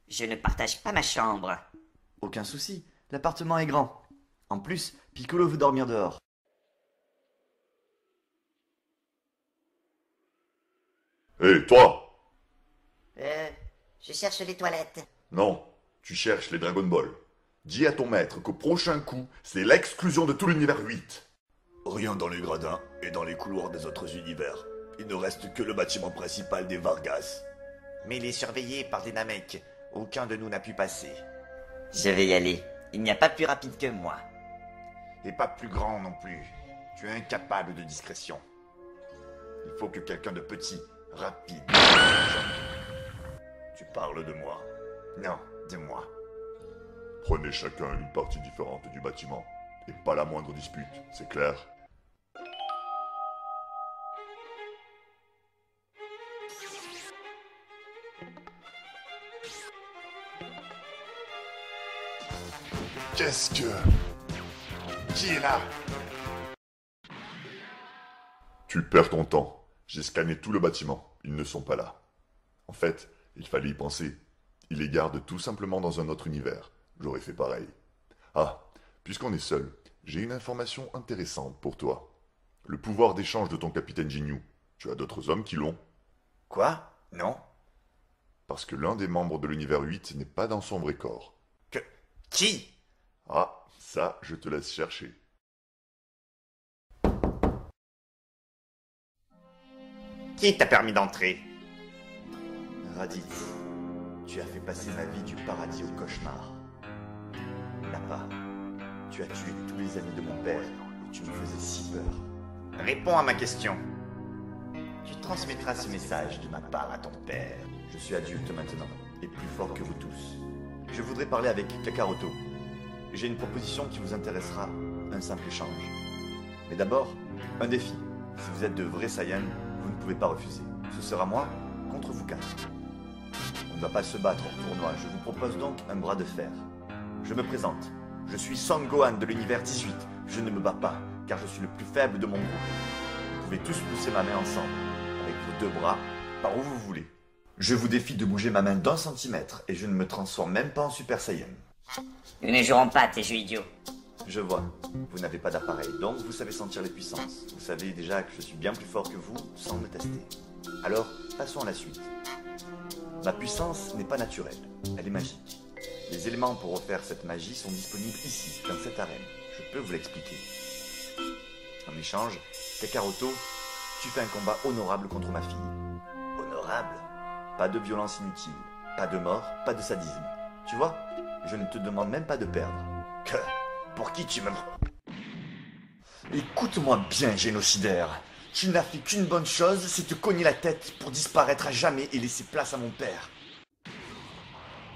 Je ne partage pas ma chambre. Aucun souci, l'appartement est grand. En plus, Piccolo veut dormir dehors. Hé, toi! Je cherche les toilettes. Non, tu cherches les Dragon Ball. Dis à ton maître qu'au prochain coup, c'est l'exclusion de tout l'univers 8. Rien dans les gradins et dans les couloirs des autres univers. Il ne reste que le bâtiment principal des Vargas. Mais il est surveillé par des Namek. Aucun de nous n'a pu passer. Je vais y aller. Il n'y a pas plus rapide que moi. Et pas plus grand non plus. Tu es incapable de discrétion. Il faut que quelqu'un de petit, rapide... Tu parles de moi. Non, de moi. Prenez chacun une partie différente du bâtiment. Et pas la moindre dispute, c'est clair? Qu'est-ce que... Qui est là? Tu perds ton temps. J'ai scanné tout le bâtiment. Ils ne sont pas là. En fait, il fallait y penser. Ils les gardent tout simplement dans un autre univers. J'aurais fait pareil. Ah, puisqu'on est seul, j'ai une information intéressante pour toi. Le pouvoir d'échange de ton capitaine Ginyu. Tu as d'autres hommes qui l'ont. Quoi? Non? Parce que l'un des membres de l'univers 8 n'est pas dans son vrai corps. Que... Qui? Ah, ça, je te laisse chercher. Qui t'a permis d'entrer? Raditz, tu as fait passer ma vie du paradis au cauchemar. Là-bas, tu as tué tous les amis de mon père et tu me faisais si peur. Réponds à ma question. Tu transmettras ce message de ma part à ton père. Je suis adulte maintenant et plus fort que vous tous. Je voudrais parler avec Kakaroto. J'ai une proposition qui vous intéressera, un simple échange. Mais d'abord, un défi. Si vous êtes de vrais Saiyans, vous ne pouvez pas refuser. Ce sera moi contre vous quatre. On ne va pas se battre en tournoi, je vous propose donc un bras de fer. Je me présente. Je suis Son Gohan de l'univers 18. Je ne me bats pas, car je suis le plus faible de mon groupe. Vous pouvez tous pousser ma main ensemble, avec vos deux bras, par où vous voulez. Je vous défie de bouger ma main d'1 centimètre, et je ne me transforme même pas en Super Saiyan. Nous ne jouerons pas à tes jeux idiots. Je vois, vous n'avez pas d'appareil, donc vous savez sentir les puissances. Vous savez déjà que je suis bien plus fort que vous, sans me tester. Alors, passons à la suite. Ma puissance n'est pas naturelle, elle est magique. Les éléments pour refaire cette magie sont disponibles ici, dans cette arène. Je peux vous l'expliquer. En échange, Kakaroto, tu fais un combat honorable contre ma fille. Honorable? Pas de violence inutile, pas de mort, pas de sadisme. Tu vois, je ne te demande même pas de perdre. Que... Pour qui tu me... Écoute-moi bien, génocidaire. Tu n'as fait qu'une bonne chose, c'est te cogner la tête pour disparaître à jamais et laisser place à mon père.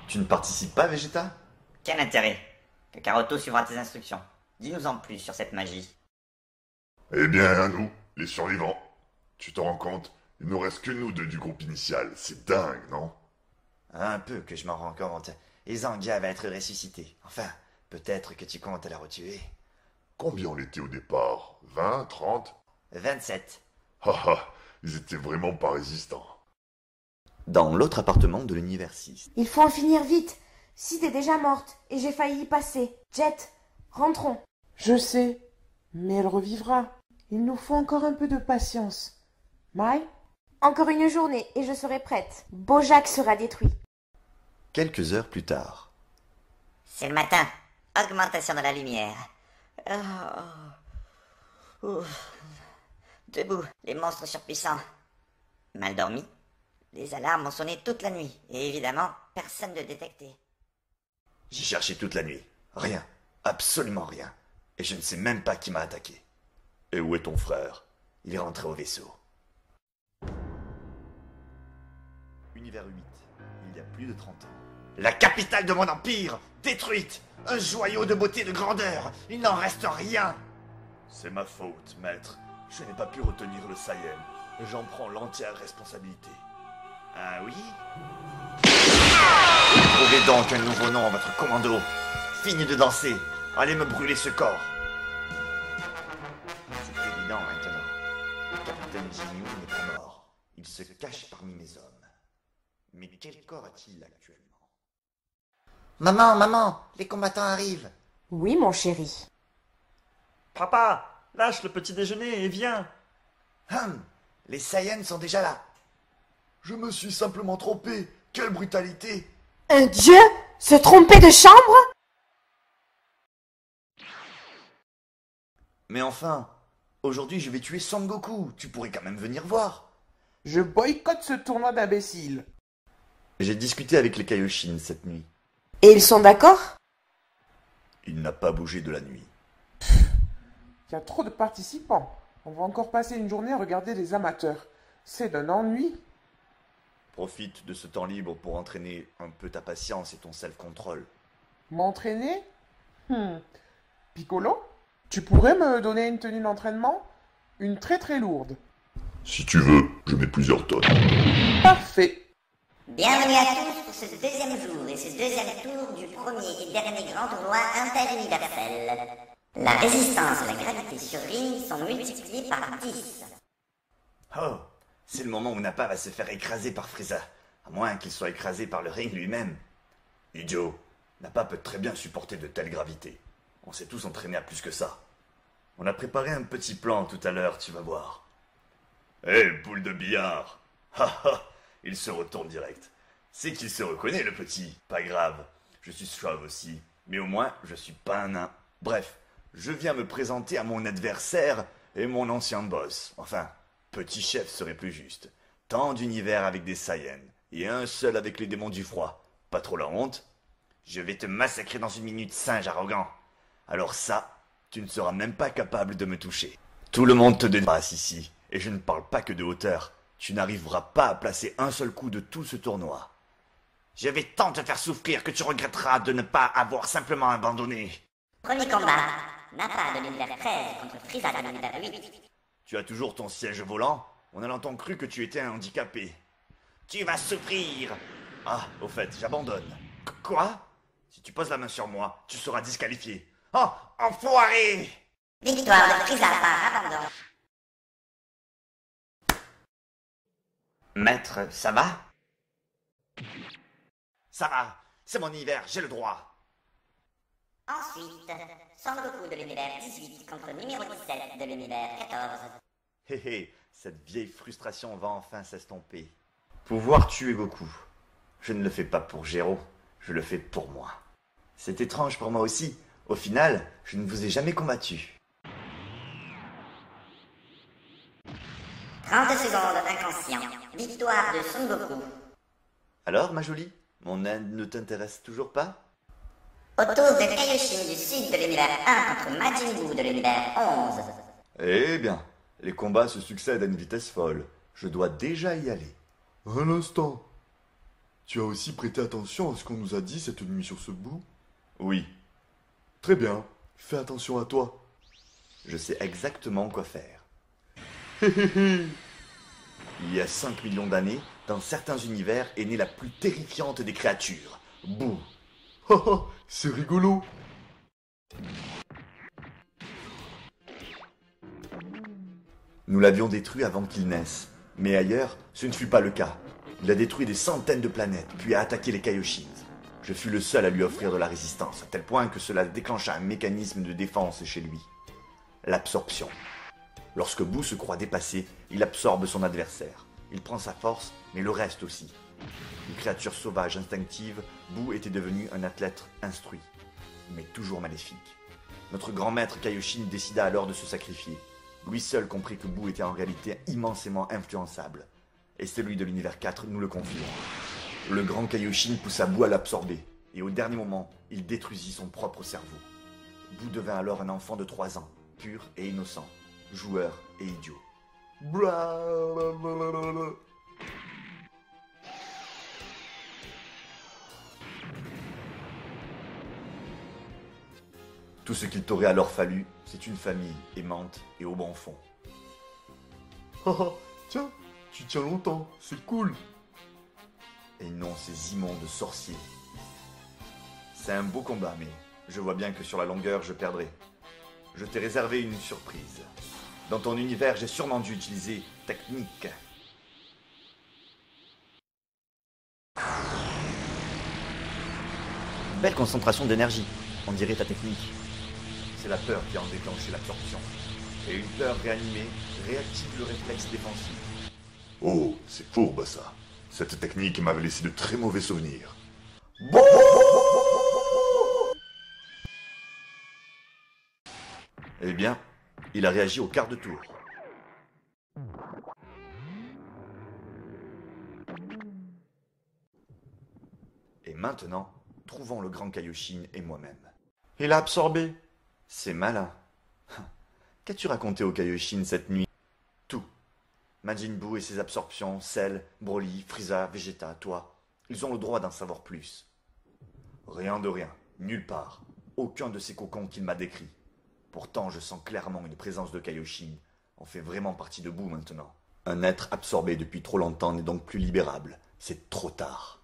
Tu ne participes pas, Vegeta? Quel intérêt? Kakaroto suivra tes instructions. Dis-nous en plus sur cette magie. Eh bien, à nous, les survivants. Tu te rends compte? Il ne reste que nous deux du groupe initial. C'est dingue, non? Un peu que je m'en rends compte. Et Zangia va être ressuscité. Enfin, peut-être que tu comptes la retuer. Combien on était au départ? 20, 30? 27. Haha, ils étaient vraiment pas résistants. Dans l'autre appartement de l'univers 6. Il faut en finir vite. Sid est déjà morte et j'ai failli y passer. Jet, rentrons. Je sais, mais elle revivra. Il nous faut encore un peu de patience. Mai? Encore une journée et je serai prête. Bojack sera détruit. Quelques heures plus tard. C'est le matin. Augmentation de la lumière. Debout, les monstres surpuissants. Mal dormi? Les alarmes ont sonné toute la nuit. Et évidemment, personne ne détecté. J'ai cherché toute la nuit. Rien. Absolument rien. Et je ne sais même pas qui m'a attaqué. Et où est ton frère? Il est rentré au vaisseau. Univers 8. Il y a plus de 30 ans. La capitale de mon empire, détruite. Un joyau de beauté et de grandeur. Il n'en reste rien. C'est ma faute, maître. Je n'ai pas pu retenir le Saiyan. J'en prends l'entière responsabilité. Ah oui? Trouvez donc un nouveau nom à votre commando. Fini de danser. Allez me brûler ce corps. C'est évident maintenant. Le capitaine Ginyu n'est pas mort. Il se cache parmi mes hommes. Mais quel corps a-t-il actuellement? Maman, maman, les combattants arrivent. Oui, mon chéri. Papa, lâche le petit déjeuner et viens. Les Saiyans sont déjà là. Je me suis simplement trompé. Quelle brutalité! Un dieu se tromper de chambre? Mais enfin, aujourd'hui je vais tuer Son Goku. Tu pourrais quand même venir voir. Je boycotte ce tournoi d'imbéciles. J'ai discuté avec les Kaioshin cette nuit. Et ils sont d'accord? Il n'a pas bougé de la nuit. Il y a trop de participants. On va encore passer une journée à regarder les amateurs. C'est d'un ennui. Profite de ce temps libre pour entraîner un peu ta patience et ton self-control. M'entraîner? Piccolo? Tu pourrais me donner une tenue d'entraînement? Une très très lourde. Si tu veux, je mets plusieurs tonnes. Parfait. Bienvenue à tous pour ce deuxième jour et ce deuxième tour du premier et dernier grand tournoi interuniversel. La résistance et la gravité sur ring sont multipliées par 10. Oh, c'est le moment où Nappa va se faire écraser par Frieza. À moins qu'il soit écrasé par le ring lui-même. Idiot, Nappa peut très bien supporter de telles gravités. On s'est tous entraînés à plus que ça. On a préparé un petit plan tout à l'heure, tu vas voir. Hé, boule de billard. Ha ha, il se retourne direct. C'est qu'il se reconnaît, le petit. Pas grave, je suis chauve aussi. Mais au moins, je suis pas un nain. Bref, je viens me présenter à mon adversaire et mon ancien boss. Enfin, petit chef serait plus juste. Tant d'univers avec des Saiyans et un seul avec les démons du froid. Pas trop la honte? Je vais te massacrer dans une minute, singe arrogant. Alors ça, tu ne seras même pas capable de me toucher. Tout le monde te dépasse ici, et je ne parle pas que de hauteur. Tu n'arriveras pas à placer un seul coup de tout ce tournoi. Je vais tant te faire souffrir que tu regretteras de ne pas avoir simplement abandonné. Premier combat, Nappa de l'univers 13 contre Frieza de l'univers 8. Tu as toujours ton siège volant? On a longtemps cru que tu étais un handicapé. Tu vas souffrir. Ah, au fait, j'abandonne. Quoi? Si tu poses la main sur moi, tu seras disqualifié. Oh, enfoiré! Victoire de Frieza par abandon. Maître, ça va? Ça va, c'est mon univers, j'ai le droit. Ensuite, Son Goku de l'univers 18 contre numéro 17 de l'univers 14. Hé hé, cette vieille frustration va enfin s'estomper. Pouvoir tuer Goku. Je ne le fais pas pour Gero, je le fais pour moi. C'est étrange pour moi aussi. Au final, je ne vous ai jamais combattu. 30 secondes inconscient. Victoire de Son Goku. Alors, ma jolie, mon aide ne t'intéresse toujours pas? Au tour de Kaioshin du sud de l'univers 1 contre Majin Buu de l'univers 11. Eh bien, les combats se succèdent à une vitesse folle. Je dois déjà y aller. Un instant. Tu as aussi prêté attention à ce qu'on nous a dit cette nuit sur ce bout? Oui, Très bien. Fais attention à toi. je sais exactement quoi faire. Il y a 5 millions d'années, dans certains univers est née la plus terrifiante des créatures. Bouh. Haha, c'est rigolo. Nous l'avions détruit avant qu'il naisse. Mais ailleurs, ce ne fut pas le cas. Il a détruit des centaines de planètes, puis a attaqué les Kaioshin. Je fus le seul à lui offrir de la résistance, à tel point que cela déclencha un mécanisme de défense chez lui. L'absorption. Lorsque Boo se croit dépassé, il absorbe son adversaire. Il prend sa force, mais le reste aussi. Une créature sauvage instinctive, Boo était devenu un athlète instruit, mais toujours maléfique. Notre grand maître Kaioshin décida alors de se sacrifier. Lui seul comprit que Boo était en réalité immensément influençable. Et celui de l'univers 4 nous le confirme. Le grand Kaioshin poussa Boo à l'absorber, et au dernier moment, il détruisit son propre cerveau. Boo devint alors un enfant de 3 ans, pur et innocent, joueur et idiot. Blablabla. Tout ce qu'il t'aurait alors fallu, c'est une famille aimante et au bon fond. Haha, tiens, tu tiens longtemps, c'est cool. Et non ces immondes sorciers. C'est un beau combat, mais je vois bien que sur la longueur, je perdrai. Je t'ai réservé une surprise. Dans ton univers, j'ai sûrement dû utiliser technique. Belle concentration d'énergie, on dirait ta technique. C'est la peur qui a en déclenché l'absorption. Et une peur réanimée réactive le réflexe défensif. Oh, c'est fourbe ça. Cette technique m'avait laissé de très mauvais souvenirs. Eh bien, il a réagi au quart de tour. Et maintenant, trouvons le grand Kaioshin et moi-même. Il a absorbé. C'est malin. Qu'as-tu raconté au Kaioshin cette nuit? Tout. Majin Buu et ses absorptions, Cell, Broly, Frieza, Vegeta, toi. Ils ont le droit d'en savoir plus. Rien de rien, nulle part. Aucun de ces cocons qu'il m'a décrits. Pourtant, je sens clairement une présence de Kaioshin. On fait vraiment partie de Buu maintenant. Un être absorbé depuis trop longtemps n'est donc plus libérable. C'est trop tard.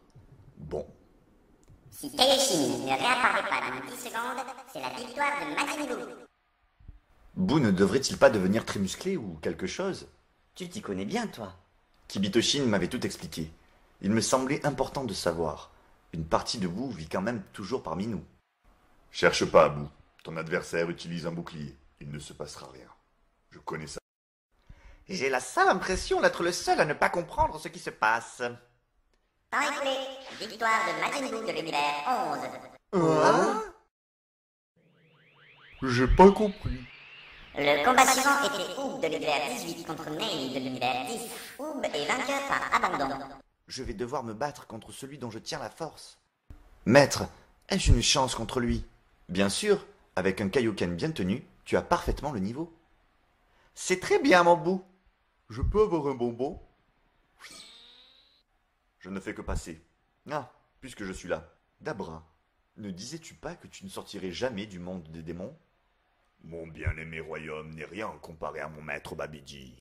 Bon. Si Kaioshin ne réapparaît pas dans 10 secondes, c'est la victoire de Majin Buu. Buu ne devrait-il pas devenir très musclé ou quelque chose? Tu t'y connais bien, toi. Kibitoshin m'avait tout expliqué. Il me semblait important de savoir. Une partie de Buu vit quand même toujours parmi nous. Cherche pas, Bou. Ton adversaire utilise un bouclier. Il ne se passera rien. Je connais ça. J'ai la sale impression d'être le seul à ne pas comprendre ce qui se passe. Temps écoulé, victoire de Majin Buu de l'univers 11. J'ai pas compris. Le combat suivant était Oob de l'univers 18 contre Nail de l'univers 10. Oob est vainqueur par abandon. Je vais devoir me battre contre celui dont je tiens la force. Maître, ai-je une chance contre lui? Bien sûr, avec un Kaioken bien tenu, tu as parfaitement le niveau. C'est très bien, mon Bou. Je peux avoir un bonbon? Je ne fais que passer. Ah, puisque je suis là. Dabra, ne disais-tu pas que tu ne sortirais jamais du monde des démons? Mon bien-aimé royaume n'est rien comparé à mon maître Babidi.